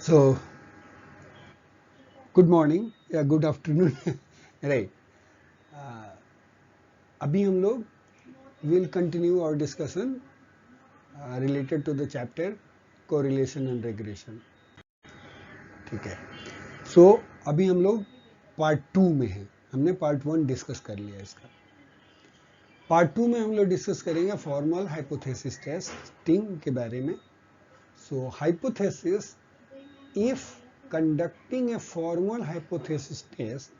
So, good morning या good afternoon, right? अभी हम लोग will continue our discussion related to the chapter correlation and regression. ठीक है. So अभी हम लोग पार्ट 2 में हैं. हमने पार्ट 1 डिस्कस कर लिया इसका. पार्ट 2 में हम लोग डिस्कस करेंगे फॉर्मल हाइपोथेसिस टेस्टिंग के बारे में. So hypothesis, if conducting a formal hypothesis test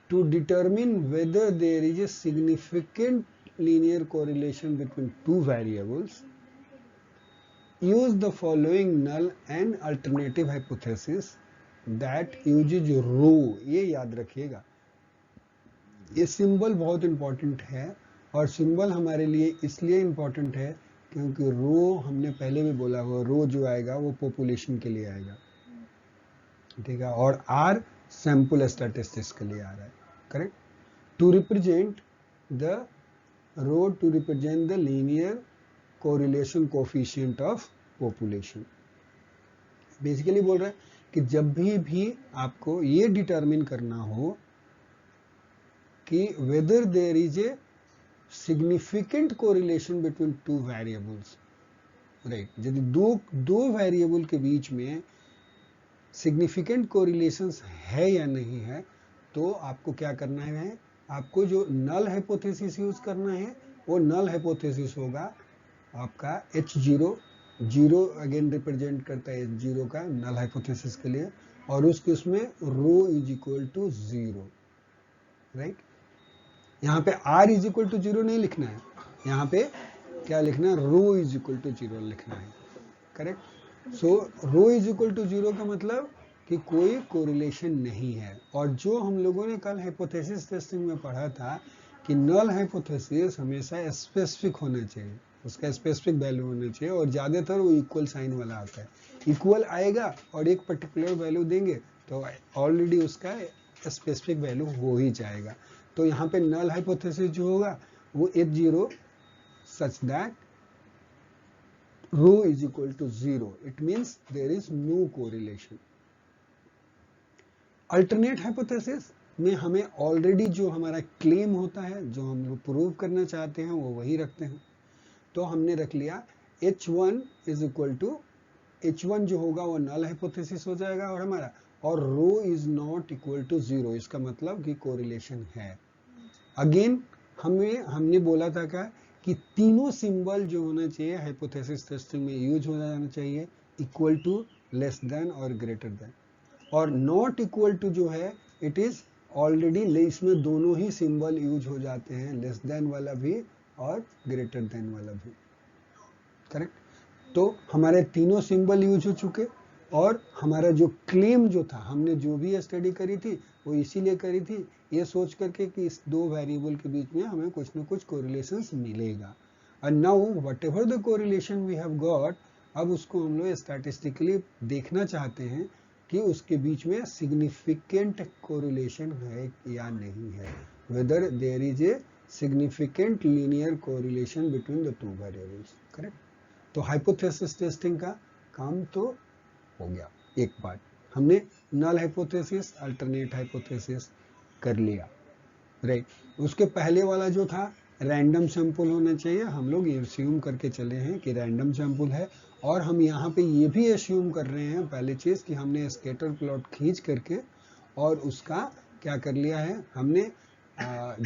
to determine whether there is a significant linear correlation between two variables, use the following null and alternative hypothesis that uses rho. ये याद रखिएगा, ये symbol बहुत important है और symbol हमारे लिए इसलिए इंपॉर्टेंट है क्योंकि रो हमने पहले भी बोला हुआ, रो जो आएगा वो पॉपुलेशन के लिए आएगा, ठीक है, और आर सैंपल स्टैटिस्टिक्स के लिए आ रहा है. Correct. To represent the rho to represent the linear correlation coefficient of population. Basically बोल रहा है कि जब भी आपको ये डिटरमिन करना हो कि whether there is a significant correlation between two variables, right, यदि दो वेरिएबल के बीच में सिग्निफिकेंट कोरिलेशंस है या नहीं है, तो आपको क्या करना है, आपको जो नल हाइपोथेसिस यूज करना है वो नल हाइपोथेसिस होगा आपका H0, जीरो अगेन रिप्रेजेंट करता है H0 का नल हाइपोथेसिस के लिए, और उसके उसमें रो इज इक्वल टू 0, राइट. यहाँ पे R इज इक्वल टू 0 नहीं लिखना है, यहाँ पे क्या लिखना है, रो इज इक्वल टू 0 लिखना है. Correct. So rho is equal to 0 का मतलब कि कोई कोरिलेशन नहीं है. और जो हम लोगों ने कल हाइपोथेसिस टेस्टिंग में पढ़ा था कि नल हाइपोथेसिस हमेशा स्पेसिफिक होना चाहिए, उसका स्पेसिफिक वैल्यू होना चाहिए, और ज़्यादातर वो इक्वल साइन वाला आता है. इक्वल आएगा और एक पर्टिकुलर वैल्यू देंगे तो ऑलरेडी उसका स्पेसिफिक वैल्यू हो ही जाएगा. तो यहाँ पे नल हाइपोथेसिस जो होगा वो H0 such that rho is equal to 0. It means there is no correlation. Alternate hypothesis में हमें ऑलरेडी जो हमारा क्लेम होता है, जो हम लोग प्रूव करना चाहते हैं, वो वही रखते हैं. तो हमने रख लिया H1 is equal to, H1 जो होगा वो नल हाइपोथेसिस हो जाएगा और हमारा, और रो इज नॉट इक्वल टू 0. इसका मतलब कि कोरिलेशन है. अगेन हमने बोला था क्या कि तीनों सिंबल जो होना चाहिए हाइपोथेसिस टेस्टिंग में यूज हो जाना चाहिए, इक्वल टू, लेस देन और ग्रेटर देन. और नॉट इक्वल टू जो है इट इज ऑलरेडी, इसमें दोनों ही सिंबल यूज हो जाते हैं, लेस देन वाला भी और ग्रेटर देन वाला भी. करेक्ट. तो हमारे तीनों सिंबल यूज हो चुके, और हमारा जो क्लेम जो था, हमने जो भी स्टडी करी थी वो इसीलिए करी थी ये सोच करके कि इस दो वेरिएबल के बीच में हमें कुछ ना कुछ कोरिलेशंस मिलेगा. And now whatever the correlation we have got, अब उसको हम लोग स्टैटिस्टिकली देखना चाहते हैं कि उसके बीच में सिग्निफिकेंट कोरिलेशन है या नहीं है, whether there is a significant linear correlation between the two variables. Correct. तो हाइपोथेसिस टेस्टिंग का काम तो हो गया. एक बार हमने नल हाइपोथेसिस, अल्टरनेट हाइपोथेसिस कर लिया, राइट. उसके पहले वाला जो था रैंडम सैंपल होना चाहिए, हम लोग एज्यूम करके चले हैं कि रैंडम सैंपल है, और हम यहाँ पे ये भी एज्यूम कर रहे हैं पहले चीज कि हमने स्कैटर प्लॉट खींच करके और उसका क्या कर लिया है, हमने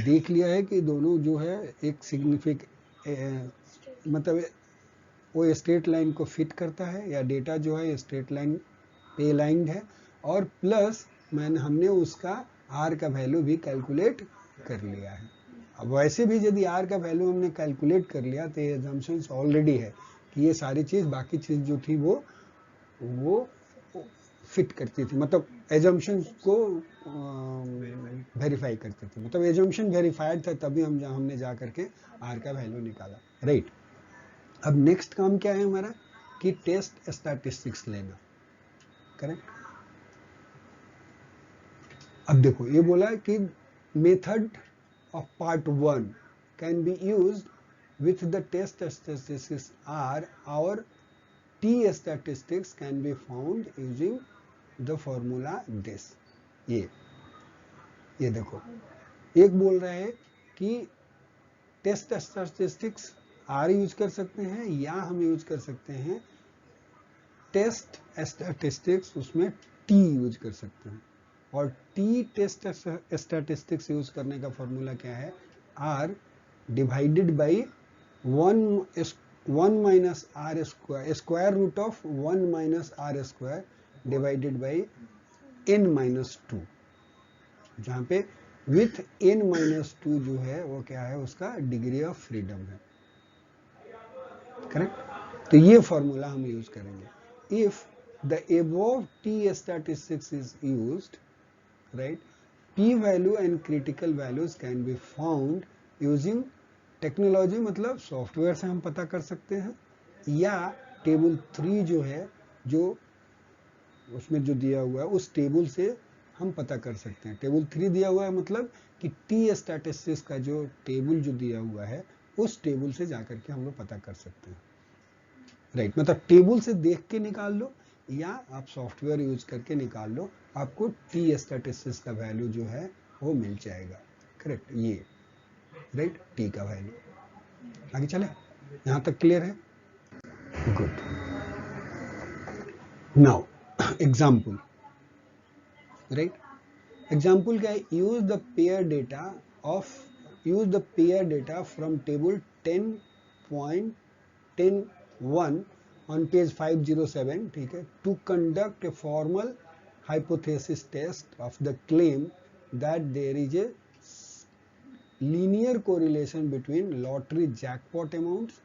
देख लिया है कि दोनों जो है एक सिग्निफिक मतलब वो स्ट्रेट लाइन को फिट करता है, या डेटा जो है स्ट्रेट लाइन पे लाइन है, और प्लस हमने उसका आर का वैल्यू भी कैलकुलेट कर लिया है. अब वैसे भी यदि आर का वैल्यू हमने कैलकुलेट कर लिया तो ये अजम्पशंस ऑलरेडी है कि ये सारी चीज, बाकी चीज जो थी वो फिट करती थी, मतलब एजम्पशन को वेरीफाई करती थी, मतलब एजम्पशन वेरीफाइड था, तभी हमने जा करके आर का वैल्यू निकाला, राइट. अब नेक्स्ट काम क्या है हमारा कि टेस्ट स्टैटिस्टिक्स लेना. करेक्ट. अब देखो ये बोला कि method of part 1 can be used with the test statistics are our T statistics can be found using the formula this. ये देखो, एक बोल रहा है कि टेस्ट स्टैटिस्टिक्स R यूज कर सकते हैं या हम यूज कर सकते हैं टेस्ट स्टैटिस्टिक्स, उसमें T यूज कर सकते हैं। और T टेस्ट स्टैटिस्टिक्स यूज करने का फॉर्मूला क्या है? R divided by 1 minus R square, square root of 1 minus R square divided by n minus 2, जहां पे विथ n माइनस 2 जो है वो क्या है? उसका डिग्री ऑफ फ्रीडम है। करेक्ट? तो ये फॉर्मूला हम यूज करेंगे। If the above T statistics is used, right, P value and critical values can be found using technology, मतलब सॉफ्टवेयर से हम पता कर सकते हैं, या टेबल 3 जो है, जो उसमें जो दिया हुआ है उस टेबल से हम पता कर सकते हैं। टेबल 3 दिया हुआ है मतलब कि टी स्टैटिस्टिक्स का जो टेबल जो दिया हुआ है उस टेबल से जाकर के हम लोग पता कर सकते हैं। राइट, मतलब टेबल से देख के निकाल लो या आप सॉफ्टवेयर यूज करके निकाल लो, आपको टी स्टैटिस्टिक्स का वैल्यू जो है वो मिल जाएगा। करेक्ट, ये राइट, टी का वैल्यू। आगे चले, यहां तक क्लियर है? Good. Now example, right, example क्या है? Use the pair data from table 10.1 on page 507, ठीक है, to conduct a formal hypothesis test of the claim that there is a linear correlation between lottery jackpot amounts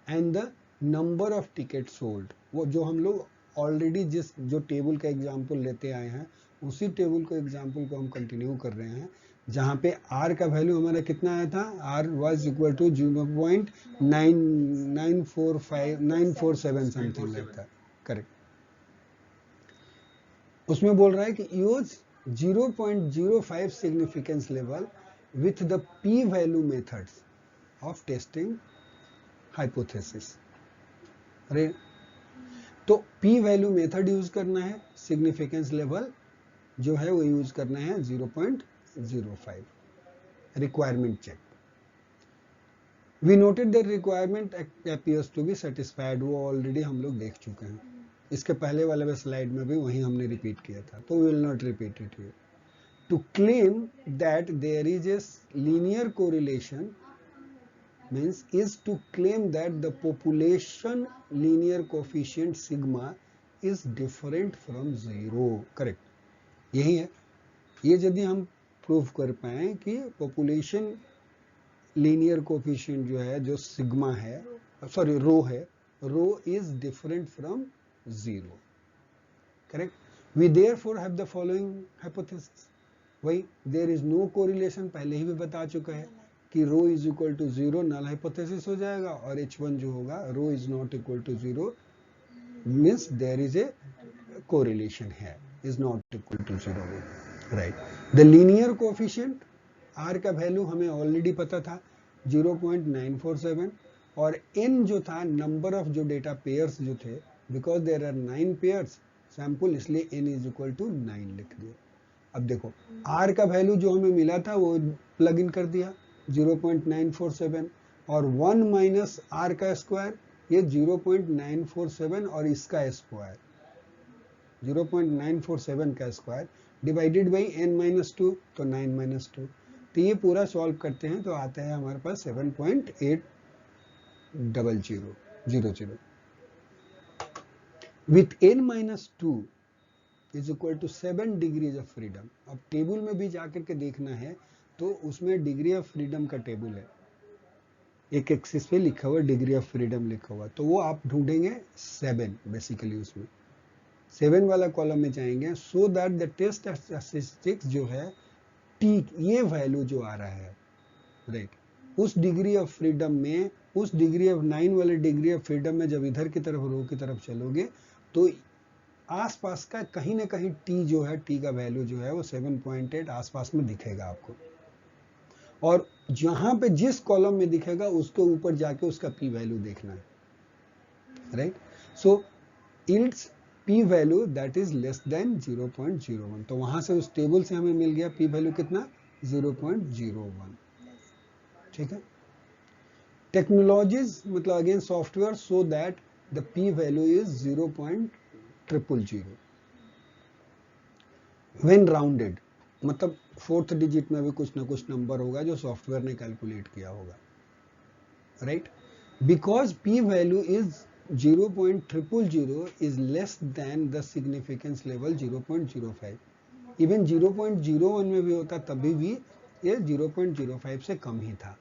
and the number of tickets sold। वो जो हम लोग already जो table का example लेते आए हैं उसी टेबल को एग्जांपल को हम कंटिन्यू कर रहे हैं, जहां पे R का वैल्यू हमारा कितना आया था? R was equal to 0.947 something like था। करेक्ट, उसमें बोल रहा है कि use 0.05 significance level with the P value methods of testing hypothesis. अरे तो पी वैल्यू मेथड यूज करना है, सिग्निफिकेंस लेवल जो है वो यूज करना है 0.05। Requirement check, we noted that requirement appears to be satisfied, वो ऑलरेडी हम लोग देख चुके हैं, इसके पहले वाले स्लाइड में भी वही हमने रिपीट किया था, तो we will not repeat it here. To claim that there is a linear correlation means is to claim that the population linear coefficient sigma is different from 0। Correct, यही है। ये यदि हम प्रूव कर पाए कि पॉपुलेशन लीनियर कोफिशिएंट जो है, जो सिग्मा है, सॉरी रो है, rho is different from 0। Correct, we therefore have the following hypothesis. वही देयर इज नो कोरिलेशन, पहले ही भी बता चुका है कि rho is equal to 0 null hypothesis हो जाएगा, और H1 जो होगा rho is not equal to 0 means there is a correlation है, is not equal to 0। Right, the linear coefficient R का वैल्यू हमें ऑलरेडी पता था 0.947, और n जो था नंबर ऑफ जो डेटा पेयर्स जो थे, because there are 9 pairs sample, इसलिए n इज इक्वल टू 9 लिख दिया। अब देखो R का वैल्यू जो हमें मिला था वो प्लग इन कर दिया 0.947, और 1 माइनस R का स्क्वायर, ये 0.947 और इसका स्क्वायर 0.947 का square divided by n minus 2, तो 9 माइनस 2। तो ये पूरा सॉल्व करते हैं तो आता है हमारे पास 7.80000 with n minus 2 is equal to 7 degrees of freedom. अब टेबल में भी जाकर के देखना है तो उसमें डिग्री ऑफ फ्रीडम का टेबल है, एक एक्सिस पे लिखा हुआ डिग्री ऑफ फ्रीडम लिखा हुआ, तो वो आप ढूंढेंगे 7, बेसिकली उसमें 7 वाला कॉलम में जाएंगे, so that the test statistics जो है टी, ये वैल्यू जो आ रहा है, राइट, उस डिग्री ऑफ फ्रीडम में, उस डिग्री ऑफ 9 वाले डिग्री ऑफ फ्रीडम में जब इधर की तरफ रो की तरफ चलोगे तो आसपास का कहीं ना कहीं टी जो है, टी का वैल्यू जो है वो 7.8 आसपास में दिखेगा आपको, और जहां पे जिस कॉलम में दिखेगा उसके ऊपर जाके उसका पी वैल्यू देखना है। Right, so yields p value that is less than 0.01। तो वहां से उस टेबल से हमें मिल गया p वैल्यू कितना 0.01। ठीक है। टेक्नोलॉजीज मतलब again software so that the p value is 0.000 when rounded, मतलब फोर्थ डिजिट में भी कुछ ना कुछ नंबर होगा जो सॉफ्टवेयर ने कैलकुलेट किया होगा, right. Because p value is 0.000 is less than the significance level 0.05, even 0.01 में भी होता तभी भी ये 0.05 से कम ही था।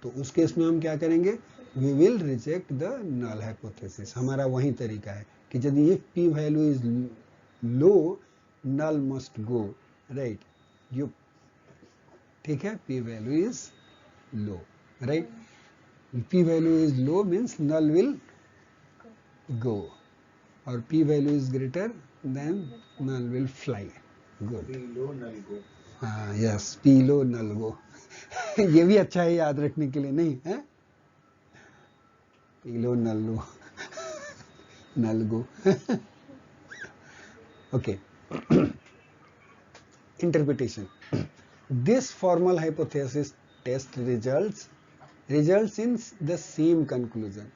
तो उस केस में हम क्या करेंगे, we will reject the null hypothesis. हमारा वही तरीका है कि यदि if p value is low null must go, right. You ठीक है, p value is low, right. p value is low means null will go, और p value is greater then null will fly. Good. P low null go. हाँ, yes, p low null go. ये भी अच्छा है याद रखने के लिए, नहीं है? p low null go. null go. Okay. Interpretation. This formal hypothesis test results in the same conclusion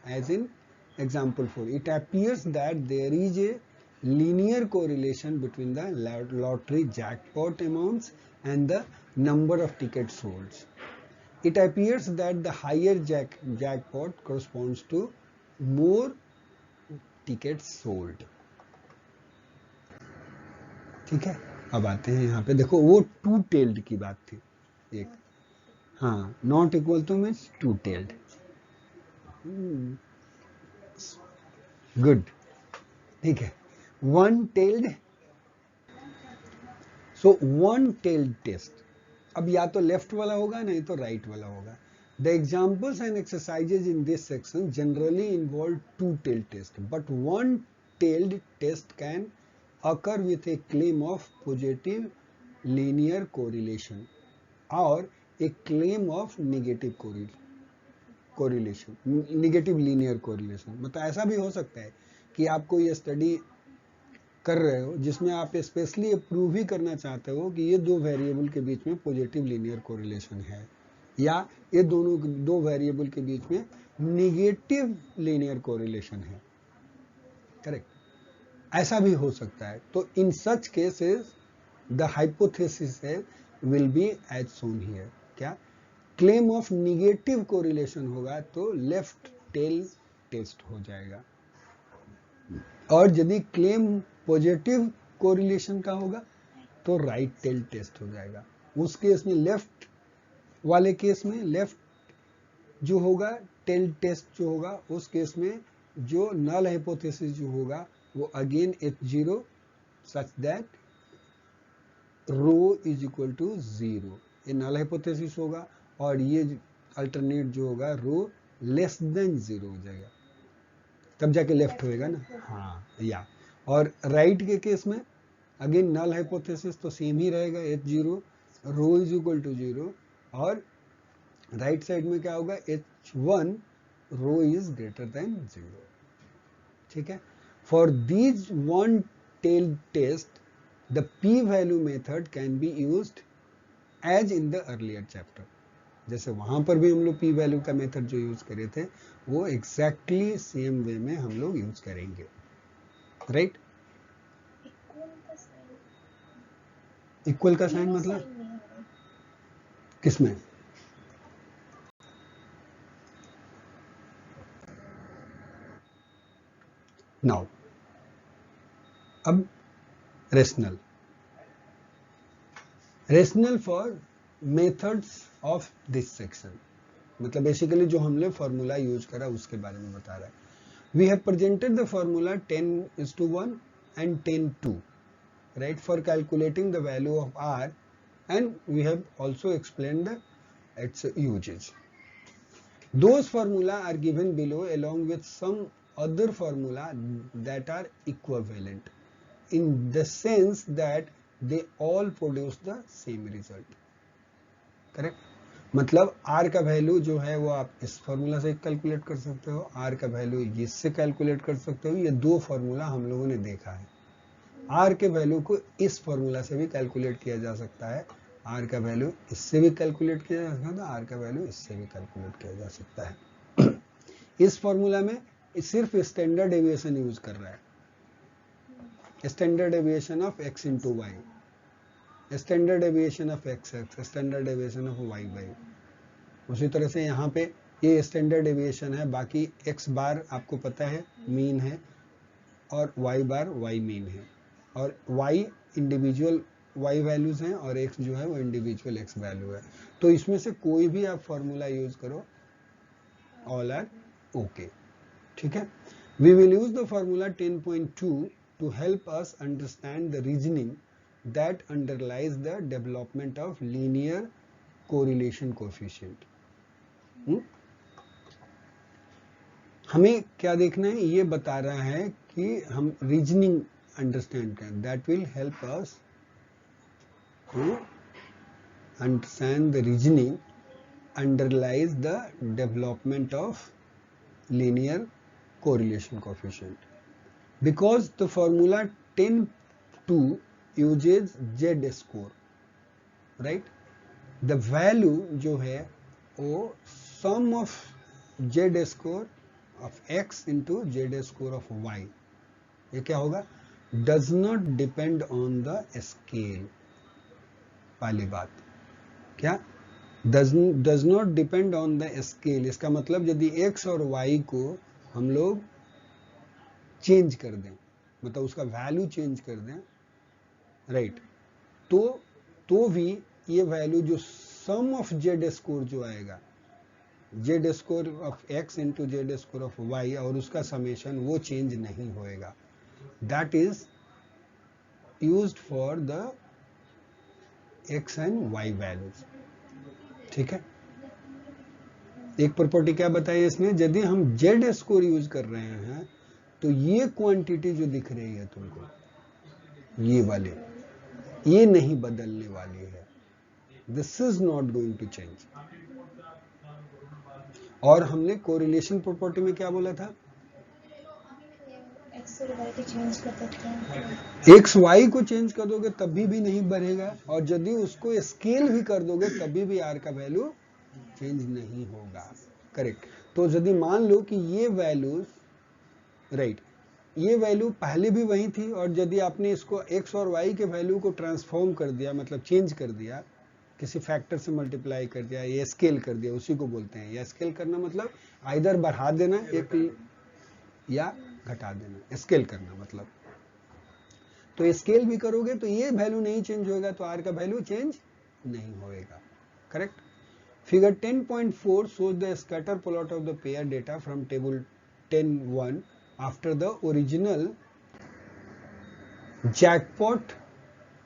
as in example 4. It appears that there is a linear correlation between the lottery jackpot amounts and the number of tickets sold. It appears that the higher jackpot corresponds to more tickets sold. ठीक है, अब आते हैं यहाँ पे, देखो वो to tailed की बात थी एक, हाँ, not equal to means two tailed. Good, ठीक है। One tailed, so one tailed test, अब या तो लेफ्ट वाला होगा नहीं तो राइट वाला होगा। The examples and exercises in this section generally involve two tailed test, but one tailed test can occur with a claim of positive linear correlation और a claim of negative correlation, negative linear correlation। मतलब ऐसा भी हो सकता है कि आपको ये स्टडी कर रहे हो जिसमें आप स्पेशली प्रूव ही करना चाहते हो कि ये दो वेरिएबल के बीच में पॉजिटिव लीनियर कोरिलेशन है, या ये दोनों दो वेरिएबल के बीच में निगेटिव लीनियर कोरिलेशन है, करेक्ट, ऐसा भी हो सकता है। तो in such cases the hypothesis will be as shown here. क्या क्लेम ऑफ निगेटिव कोरिलेशन होगा तो लेफ्ट टेल टेस्ट हो जाएगा, और यदि क्लेम पॉजिटिव कोरिलेशन का होगा तो राइट टेल टेस्ट हो जाएगा। उस केस में लेफ्ट वाले केस में लेफ्ट जो होगा टेल टेस्ट जो होगा, उस केस में जो नल हाइपोथेसिस जो होगा वो again H0 such that rho is equal to 0, ये नल हाइपोथेसिस होगा, और ये अल्टरनेट जो होगा रो लेस देन 0 हो जाएगा, तब जाके लेफ्ट होएगा ना, हाँ या। और राइट के केस में अगेन नल हाइपोथेसिस तो सेम ही रहेगा, H0 row is equal to 0, और राइट साइड में क्या होगा H1 row is greater than 0। ठीक है। For these one-tailed test, the p-value method can be used as in the earlier chapter. जैसे वहां पर भी हम लोग p वैल्यू का मेथड जो यूज करे थे वो एग्जैक्टली सेम वे में हम लोग यूज करेंगे, राइट। इक्वल का साइन मतलब किसमें, नाउ अब rational for methods of this section, मतलब बेसिकली जो हमने फॉर्मूला यूज करा उसके बारे में बता रहा है। We have presented the formula 10:1 and 10:2, right, for calculating the value of r, and we have also explain the its usages. Those formula are given below along with some other formula that are equivalent in the sense that they all produce the same result, correct। मतलब are का value जो है वो आप इस formula से calculate कर सकते हो, आर का वैल्यू इससे कैलकुलेट कर सकते हो। ये दो फॉर्मूला हम लोगों ने देखा है। आर के वैल्यू को इस फॉर्मूला से भी कैलकुलेट किया जा सकता है, आर का वैल्यू इससे भी कैलकुलेट किया जा सकता है, आर का वैल्यू इससे भी कैलकुलेट किया जा सकता है। इस फॉर्मूला में सिर्फ स्टैंडर्ड डेविएशन यूज कर रहा है, standard deviation of x into y, standard deviation of x, standard deviation of y। उसी तरह से यहाँ पे ये स्टैंडर्ड डेविएशन है, बाकी x बार आपको पता है मीन है, और y बार y मीन है, और y इंडिविजुअल y वैल्यूज हैं, और x जो है वो इंडिविजुअल x वैल्यू है। तो इसमें से कोई भी आप फॉर्मूला यूज करो, ऑल आर ओके। ठीक है, we will use the formula 10.2 to help us understand the reasoning that underlies the development of linear correlation coefficient। हमें क्या देखना है, ये बता रहा है कि हम रीजनिंग अंडरस्टैंड करें, that will help us to understand the reasoning underlies the development of linear correlation coefficient, because the formula 10.2 uses z score, right? the value जो है वो sum of z score of x into z score of y, ये क्या होगा, does not depend on the scale। पहली बात क्या, does not depend on the scale, इसका मतलब यदि x और y को हम लोग चेंज कर दें, मतलब उसका वैल्यू चेंज कर दें, राइट, तो भी ये वैल्यू जो सम ऑफ जेड स्कोर जो आएगा, Z score of X into Z score of Y, और उसका समेशन वो चेंज नहीं होएगा। That is used for the X and Y values. ठीक है, एक प्रॉपर्टी क्या बताई इसमें, यदि हम जेड स्कोर यूज कर रहे हैं तो ये क्वांटिटी जो दिख रही है तुमको, ये वाले, ये नहीं बदलने वाली है, this is not going to change. और हमने कोरिलेशन प्रॉपर्टी में क्या बोला था, एक्स वाई को चेंज कर दोगे तभी भी नहीं बढ़ेगा, और यदि उसको स्केल भी कर दोगे तभी भी आर का वैल्यू चेंज नहीं होगा। करेक्ट, तो यदि मान लो कि ये वैल्यूज, राइट, ये वैल्यू पहले भी वही थी, और यदि आपने इसको x और y के वैल्यू को ट्रांसफॉर्म कर दिया, मतलब चेंज कर दिया, किसी फैक्टर से मल्टीप्लाई कर दिया, या स्केल कर दिया, उसी को बोलते हैं। या स्केल करना मतलब आइदर बढ़ा देना एक या घटा देना, स्केल करना मतलब। तो स्केल भी करोगे तो ये वैल्यू नहीं चेंज होगा, तो आर का वैल्यू चेंज नहीं होएगा। Correct. Figure 10.4 shows the scatter plot of the pair data from table 10.1 after the original jackpot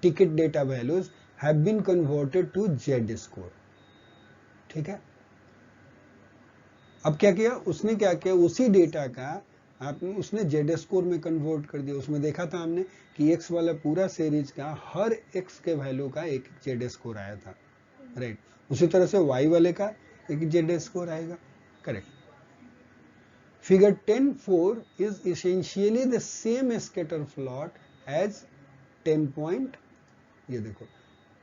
ticket data values have been converted to Z score। ठीक है, अब क्या किया उसने, क्या किया, उसी डेटा का आपने उसने Z स्कोर में कन्वर्ट कर दिया। उसमें देखा था हमने कि X वाला पूरा सीरीज का हर X के वैल्यू का एक Z स्कोर आया था, राइट। उसी तरह से Y वाले का एक Z स्कोर आएगा। Correct. Figure 10.4 is essentially the same scatter plot as 10. ये देखो,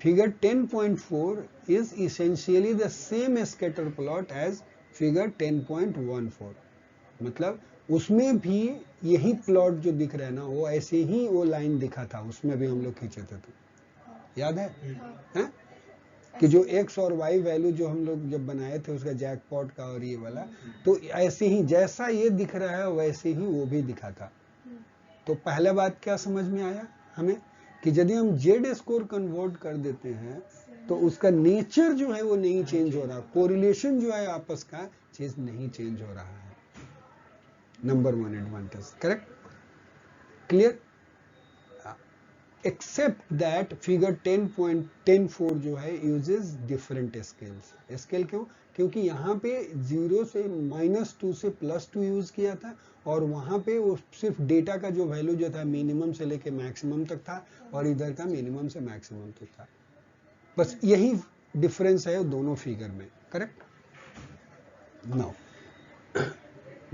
Figure 10.4 is essentially the same scatter plot as Figure 10.14। मतलब उसमें भी यही प्लॉट जो दिख रहा है ना, वो ऐसे ही वो लाइन दिखा था, उसमें भी हम लोग खींचे थे, तो याद है, है? कि जो x और y वैल्यू जो हम लोग जब बनाए थे उसका जैकपॉट का और ये वाला, तो ऐसे ही जैसा ये दिख रहा है वैसे ही वो भी दिखा था। तो पहला बात क्या समझ में आया हमें, कि यदि हम Z स्कोर कन्वर्ट कर देते हैं तो उसका नेचर जो है वो नहीं चेंज हो रहा, कोरिलेशन जो है आपस का चीज नहीं चेंज हो रहा है। Number 1 advantage. Correct, clear. Except that figure 10.4 जो है यूजेस डिफरेंट स्केल्स। स्केल क्यों, क्योंकि यहाँ पे 0 से -2 से +2 यूज किया था, और वहां पे वो सिर्फ डेटा का जो वैल्यू जो था मिनिमम से लेके मैक्सिमम तक था, और इधर का मिनिमम से मैक्सिमम तक था। बस यही डिफरेंस है दोनों फिगर में। Correct. Now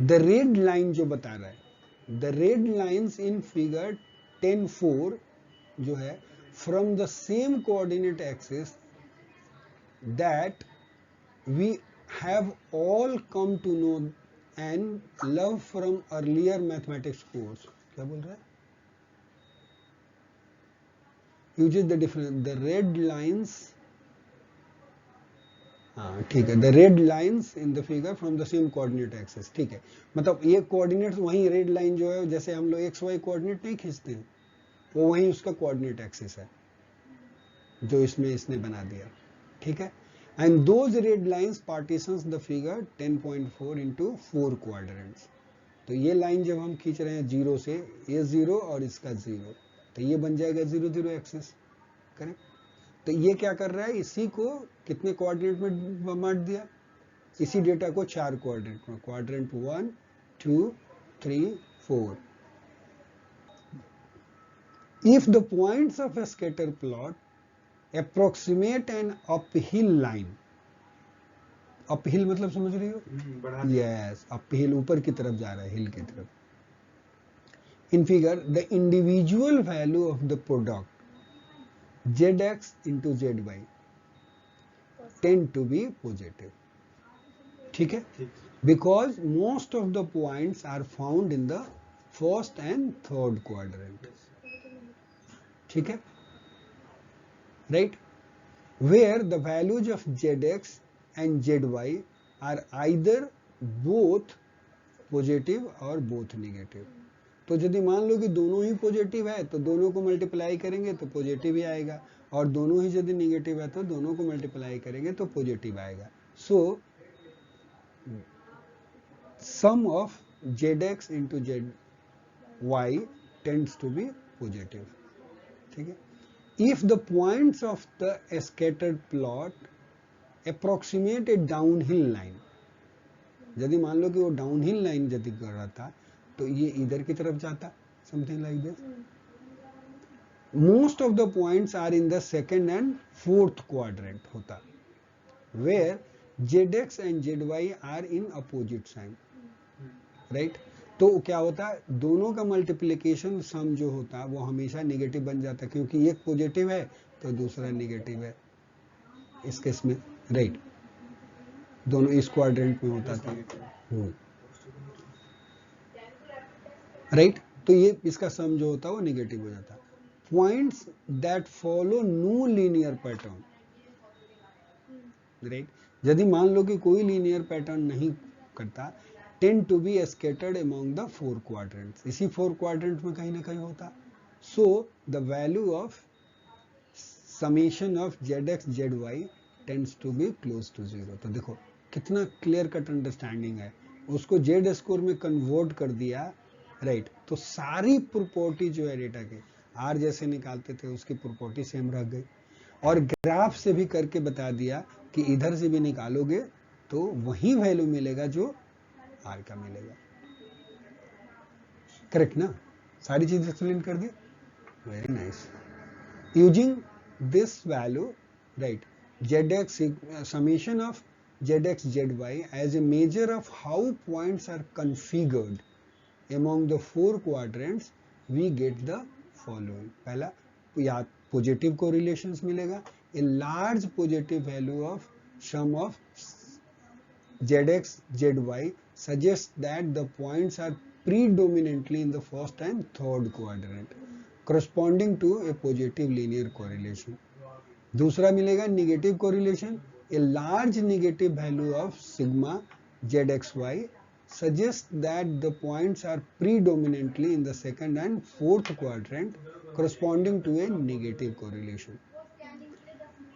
the red line जो बता रहा है, the red lines in figure 10.4 जो है from the same coordinate axis that we have all come to know and love from earlier mathematics course. क्या बोल रहा है? Uses the difference the red lines. हाँ ठीक है, the red lines in the figure from the same coordinate axis. ठीक है, मतलब ये कोऑर्डिनेट वही रेड लाइन जो है, जैसे हम लोग एक्स वाई कोऑर्डिनेट नहीं खींचते हैं, वो वही उसका कोऑर्डिनेट एक्सिस है जो इसमें इसने बना दिया. ठीक है, and those red lines partitions the figure 10.4 into 4 quadrants. तो ये लाइन जब हम खींच रहे हैं जीरो से, ये जीरो और इसका जीरो, तो ये बन जाएगा 0 0 एक्सिस. करेक्ट. तो ये क्या कर रहा है, इसी को कितने कोऑर्डिनेट में बांट दिया, इसी डेटा को 4 कोऑर्डिनेट में, quadrant 1 2 3 4. If the points of a scatter plot approximate an uphill line, uphill मतलब समझ रही हो? यस, अपहिल ऊपर की तरफ जा रहा है, हिल की तरफ. In figure the individual value of the product zx into zy tend to be positive. ठीक है, because most of the points are found in the first and third quadrant. ठीक है, right, where the values of zx and zy are either both positive or both negative. तो यदि मान लो कि दोनों ही पॉजिटिव है तो दोनों को मल्टीप्लाई करेंगे तो पॉजिटिव ही आएगा, और दोनों ही यदि नेगेटिव है तो दोनों को मल्टीप्लाई करेंगे तो पॉजिटिव आएगा. सो सम of zx into zy tends to be positive. ठीक है, if the points of the scattered plot approximate a downhill line, यदि मान लो कि वो डाउनहिल लाइन यदि कर रहा था तो ये इधर की तरफ जाता, something like this. Most of the points are in the second and fourth quadrant होता, where zx and zy are in opposite sign. Right, तो क्या होता, दोनों का मल्टीप्लिकेशन सम जो होता वो हमेशा नेगेटिव बन जाता, क्योंकि एक पॉजिटिव है तो दूसरा नेगेटिव है इस केस में. राइट, दोनों इस क्वाड्रेंट में होता था. राइट, तो ये इसका सम जो होता है वो नेगेटिव हो जाता. Points that follow no linear pattern. Right, यदि मान लो कि कोई लीनियर पैटर्न नहीं करता, tend to be scattered among the 4 quadrants. इसी 4 क्वाड्रेंट में कहीं ना कहीं होता. So the value of summation of zx zy tends to be close to 0. तो देखो कितना क्लियर कट अंडरस्टैंडिंग है. उसको जेड स्कोर में कन्वर्ट कर दिया. राइट, तो सारी प्रॉपर्टी जो है डेटा के आर जैसे निकालते थे उसकी प्रॉपर्टी सेम रह गई, और ग्राफ से भी करके बता दिया कि इधर से भी निकालोगे तो वही वैल्यू मिलेगा जो आर का मिलेगा. करेक्ट ना, सारी चीज एक्सप्लेन कर दी. Very nice. Using this value, right, zx summation of zx zy as a measure of how points are configured among the 4 quadrants, we get the following. पहला, या पॉजिटिव कोरिलेशंस मिलेगा. a large positive value of sum of zx zy suggests that the points are predominantly in the first and third quadrant, corresponding to a positive linear correlation. दूसरा मिलेगा negative correlation. a large negative value of sigma zxy suggests that the points are predominantly in the second and fourth quadrant, corresponding to a negative correlation.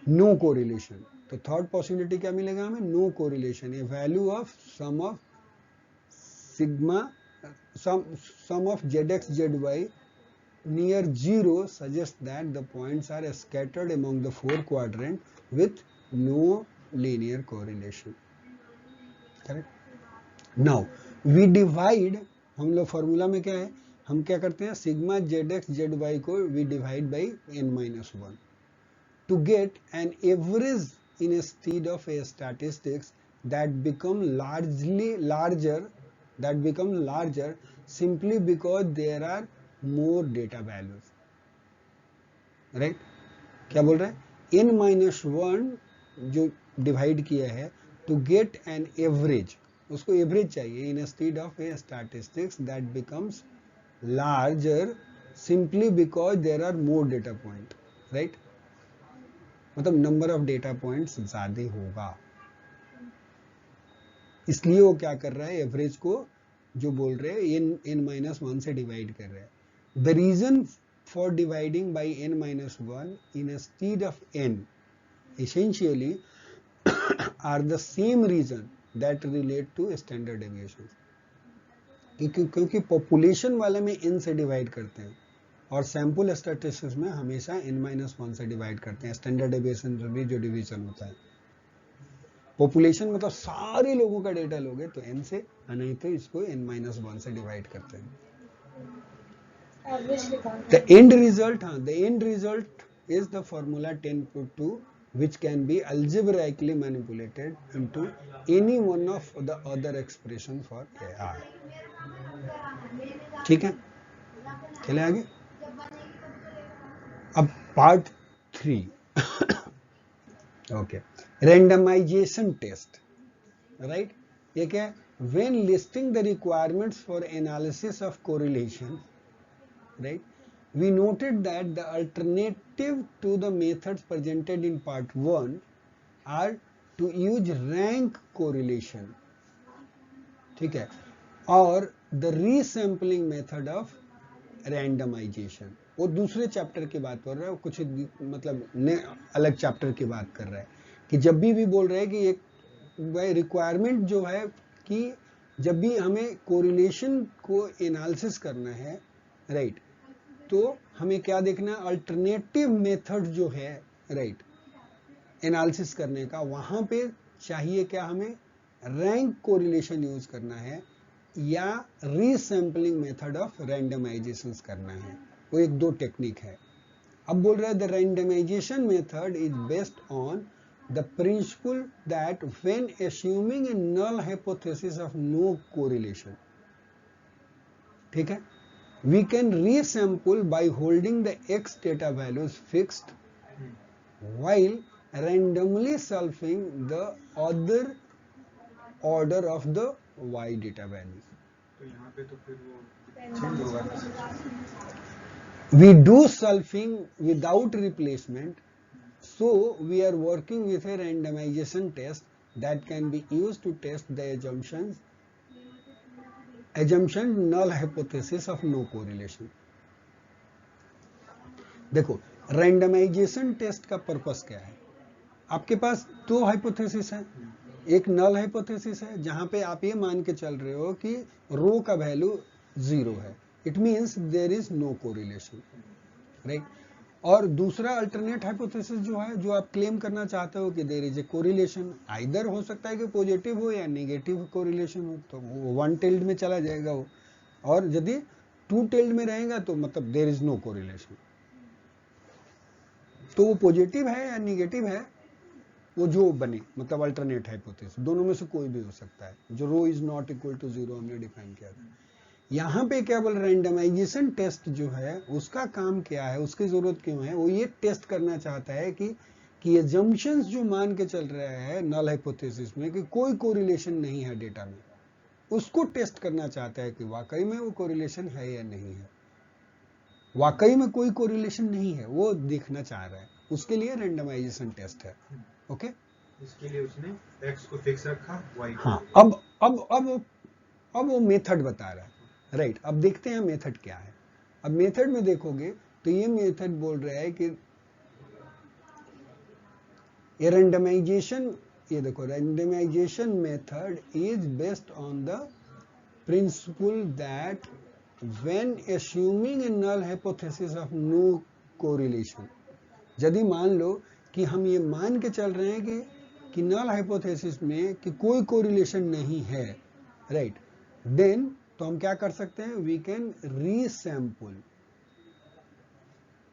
No correlation, तो third possibility क्या मिलेगा हमें, no correlation. A value of sum of sigma sum of zx zy near 0 suggests that the points are scattered among the 4 quadrant with no linear correlation. Correct? Now we divide, हम लोग formula में क्या है, हम क्या करते हैं, sigma zx zy को we divide by n-1 to get an average instead of a statistics that become larger simply because there are more data values, right? क्या बोल रहा है? n-1 जो डिवाइड किया है to get an average, उसको average चाहिए instead of a statistics that becomes larger simply because there are more data point, right? मतलब नंबर ऑफ डेटा पॉइंट्स ज्यादा होगा, इसलिए वो क्या कर रहा है, एवरेज को जो बोल रहे हैं n-1 से डिवाइड कर रहा है. The reason for dividing by n-1 instead of n essentially are the same reason that relate to standard deviation. क्योंकि पॉपुलेशन वाले में n से डिवाइड करते हैं और सैंपल स्टैटिस्टिक्स में हमेशा n-1 से डिवाइड करते हैं. स्टैंडर्ड डेविएशन भी जो डिवीजन होता है, पॉपुलेशन मतलब सारे लोगों का डेटा लोगे तो n से, नहीं तो इसको n-1 से डिवाइड करते हैं. The end result is the formula 10.2 which can be algebraically manipulated into any one of the other expression for AR. ठीक है, चले आगे. अब part 3 okay, randomization test, right? ये क्या है? When listing the requirements for analysis of correlation, right, we noted that the alternative to the methods presented in part 1 are to use rank correlation, ठीक है, और the resampling method of randomization. वो दूसरे chapter की बात कर रहा है, कुछ मतलब अलग चैप्टर की बात कर रहा है कि जब भी बोल रहे हैं कि एक रिक्वायरमेंट जो है कि जब भी हमें कोरिलेशन को एनालिसिस करना है, राइट, तो हमें क्या देखना है, अल्टरनेटिव मेथड जो है, राइट, एनालिसिस करने का, वहां पे चाहिए क्या, हमें रैंक कोरिलेशन यूज करना है या रीसैम्पलिंग मेथड ऑफ रैंडमाइजेशन करना है. वो एक दो टेक्निक है. अब बोल रहा है the randomization method is based on the principle that when assuming a null hypothesis of no correlation, ठीक है, we can resample by holding the x data values fixed while randomly solving the other order of the y data values. तो यहाँ पे तो फिर वो change होगा. We do solving without replacement, so we are working with a randomization test that can be used to test the assumption null hypothesis of no correlation. देखो, randomisation test का purpose क्या है? आपके पास दो हाइपोथेसिस है, एक null hypothesis है जहां पे आप ये मान के चल रहे हो कि रो का वैल्यू 0 है, it means there is no correlation, right. और दूसरा अल्टरनेट हाइपोथेसिस जो है, जो आप क्लेम करना चाहते हो कि there is a correlation, either हो सकता है कि पॉजिटिव हो या नेगेटिव कोरिलेशन हो, तो वो वन टेल्ड में चला जाएगा वो, और यदि टू टेल्ड में रहेगा तो मतलब देयर इज नो कोरिलेशन. तो वो पॉजिटिव है या नेगेटिव है, वो जो बने, मतलब अल्टरनेट हाइपोथेसिस, दोनों में से कोई भी हो सकता है. जो रो इज नॉट इक्वल टू 0 हमने डिफाइन किया था. यहाँ पे क्या बोल, रैंडमाइजेशन टेस्ट जो है उसका काम क्या है, उसकी जरूरत क्यों है, वो ये टेस्ट करना चाहता है कि assumptions जो मान के चल रहा है नल हाइपोथेसिस में कि कोई कोरिलेशन नहीं है डेटा में, उसको टेस्ट करना चाहता है कि वाकई में वो कोरिलेशन है या नहीं है. वाकई में कोई कोरिलेशन नहीं है, वो देखना चाह रहा है, उसके लिए रैंडमाइजेशन टेस्ट है. ओके, इसके लिए उसने x को फिक्स रखा, y को. हाँ, अब वो मेथड बता रहा है, राइट. अब देखते हैं मेथड क्या है. अब मेथड में देखोगे तो ये मेथड बोल रहा है कि ये रैंडमाइजेशन, ये देखो, randomization method is based on the principle that when assuming a null hypothesis of no correlation, यदि मान लो कि हम ये मान के चल रहे हैं कि नल हाइपोथेसिस में कि कोई कोरिलेशन नहीं है, राइट, देन तो हम क्या कर सकते हैं, we can resample,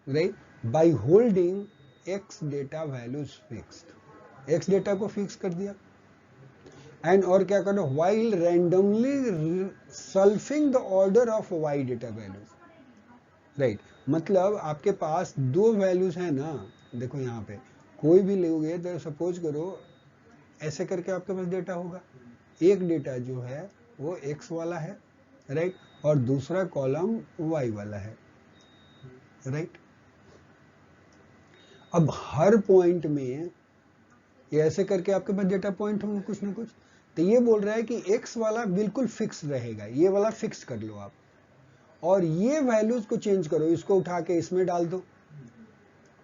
right, by holding x data values fixed. x data को फिक्स कर दिया। एंड और क्या करो, while randomly shuffling the order of y data values, right. मतलब आपके पास दो वैल्यूज है ना, देखो यहाँ पे कोई भी लोगे तो सपोज करो ऐसे करके आपके पास डेटा होगा, एक डेटा जो है वो x वाला है, राइट, और दूसरा कॉलम y वाला है, राइट। अब हर पॉइंट में ये ऐसे करके आपके पास डेटा पॉइंट होंगे कुछ ना कुछ, तो ये बोल रहा है कि x वाला बिल्कुल फिक्स रहेगा, ये वाला फिक्स कर लो आप, और ये वैल्यूज को चेंज करो, इसको उठा के इसमें डाल दो,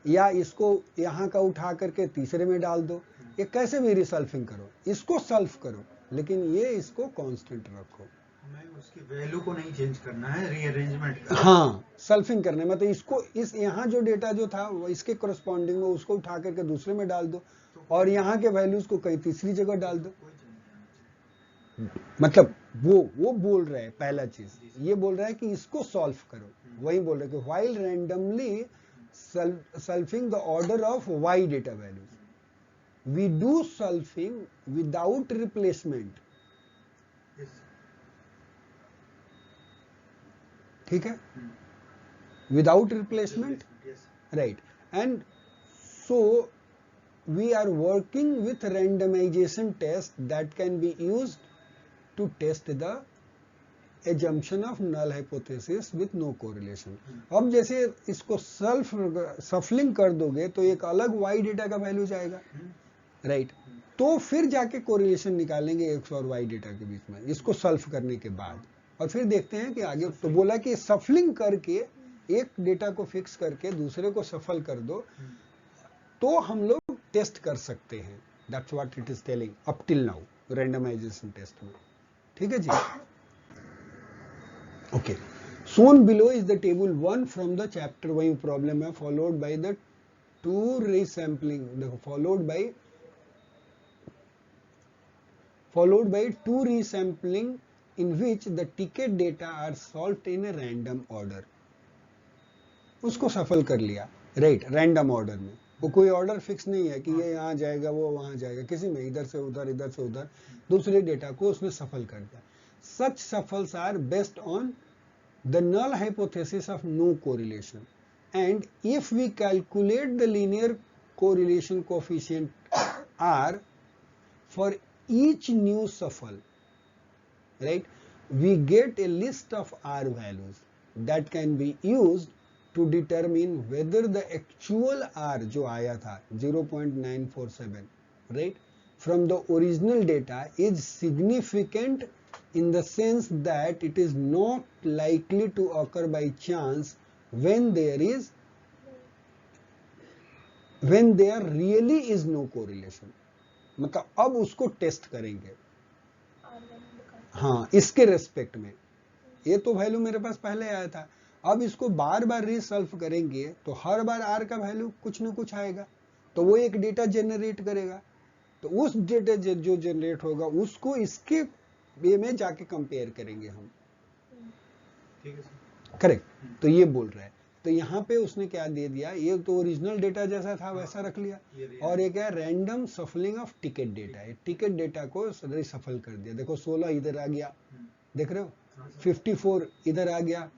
या इसको यहाँ का उठा करके तीसरे में डाल दो, ये कैसे भी रिसल्फिंग करो, इसको सल्फ करो, लेकिन ये इसको कांस्टेंट रखो। मैं उसकी वैल्यू को नहीं चेंज करना है, रीअरेंजमेंट करना। हाँ, सल्फिंग करने मतलब इसको इस यहाँ जो डेटा जो था वो इसके करस्पॉन्डिंग में उसको उठा करके दूसरे में डाल दो, और यहाँ के वैल्यूज को कहीं तीसरी जगह डाल दो। मतलब वो बोल रहा है पहला चीज, ये बोल रहा है कि इसको सॉल्व करो, वही बोल रहा है कि while randomly shuffling the order of y data values, we do shuffling without replacement, ठीक है, without replacement, right. And so we are working with randomization test that can be used to test the assumption of null hypothesis with no correlation। अब जैसे इसको सफलिंग कर दोगे तो एक अलग y डेटा का वैल्यू जाएगा, राइट, तो फिर जाके कोरिलेशन निकालेंगे x और y डेटा के बीच में, इसको सल्फ करने के बाद, और फिर देखते हैं कि आगे। तो बोला कि सफलिंग करके एक डेटा को फिक्स करके दूसरे को सफल कर दो, तो हम लोग टेस्ट कर सकते हैं। That's what it is telling up till now randomization test में, ठीक है जी। Okay, shown below is the table 1 from the chapter, वही प्रॉब्लम है, followed by the two resampling, देखो followed by two resampling in which the ticket data are solved in a random order। उसको सफल कर लिया, राइट, रैंडम ऑर्डर में, वो कोई ऑर्डर फिक्स नहीं है कि ये यहाँ जाएगा वो वहां जाएगा, किसी में इधर से उधर दूसरे डेटा को उसने सफल कर दिया। Such shuffles are based on the null hypothesis of no correlation, and if we calculate the linear correlation coefficient R for each new shuffle, right, we get a list of R values that can be used to determine whether the actual R जो आया था 0.947, right, from the original data is significant in the sense that it is not likely to occur by chance when there really is no correlation। मतलब अब उसको test करेंगे, हाँ, इसके respect में, ये तो वैल्यू मेरे पास पहले आया था, अब इसको बार बार रीसॉल्व करेंगे तो हर बार आर का वैल्यू कुछ ना कुछ आएगा, तो वो एक डेटा जनरेट करेगा, तो उस डेटा जो जनरेट होगा उसको इसके वे में जाके कंपेयर करेंगे हम, करेक्ट। तो ये बोल रहा है, तो यहाँ पे उसने क्या दे दिया, ये तो ओरिजिनल डेटा जैसा था वैसा रख लिया, और एक है random सफलिंग of ticket data, ticket data को सफल कर दिया। देखो 16 इधर आ गया, देख रहे हो, 54 इधर आ गया,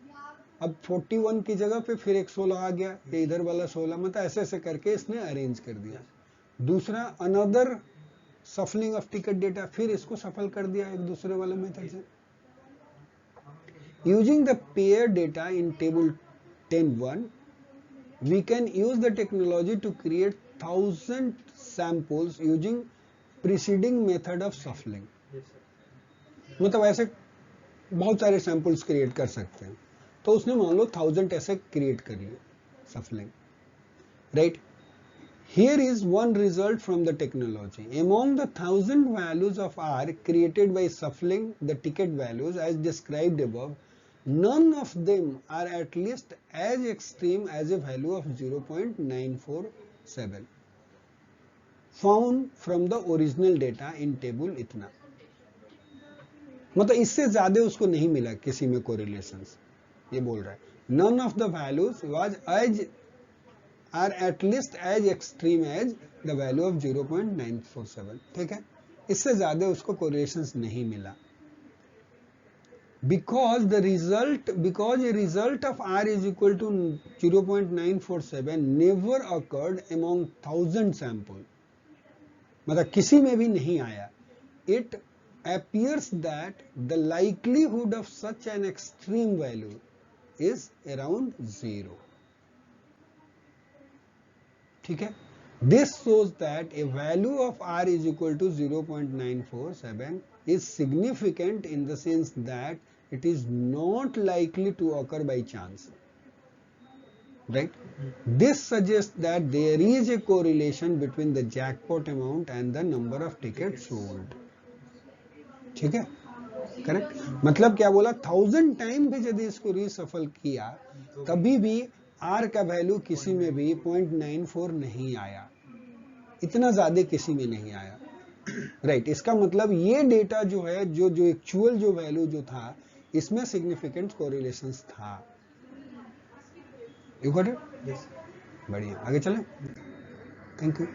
अब 41 की जगह पे फिर एक 16 आ गया, ये इधर वाला 16, मतलब ऐसे ऐसे करके इसने अरेंज कर दिया। दूसरा अनदर सफलिंग ऑफ टिकट डेटा, फिर इसको सफल कर दिया एक दूसरे वाले मेथड से। Using the pair data in table 10.1, we can use the technology to create 1000 samples using preceding method of shuffling। मतलब ऐसे बहुत सारे सैंपल्स क्रिएट कर सकते हैं, तो उसने मान लो 1000 ऐसे क्रिएट कर लिए सफलिंग, right. Here is one result from the technology. Among the 1000 values of R created by shuffling the ticket values as described above, none of them are at least as extreme as a value of 0.947 found from the original data in table इतना, मतलब इससे ज्यादा उसको नहीं मिला किसी में correlations, ये बोल रहा है। None of the values was as are at least as extreme as the value of 0.947. ठीक है, इससे ज्यादा उसको correlations नहीं मिला. Because a result of R is equal to 0.947 never occurred among 1000 samples. मतलब किसी में भी नहीं आया. It appears that the likelihood of such an extreme value is around 0. ठीक है. This shows that a value of R is equal to 0.947 is significant in the sense that it is not likely to occur by chance. Right? This suggests that there is a correlation between the jackpot amount and the number of tickets sold. ठीक है, correct. मतलब क्या बोला, 1000 time भी यदि इसको रीसफल किया तभी भी R का वैल्यू किसी में भी 0.94 नहीं आया, इतना ज्यादा किसी में नहीं आया. राइट, इसका मतलब ये डेटा जो है, जो एक्चुअल जो वैल्यू जो था, इसमें सिग्निफिकेंट कोरिलेशंस था. You got it? यस. बढ़िया, आगे चलें. Thank you.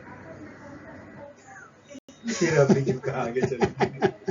फिर अभी कितना आगे चलेंगे.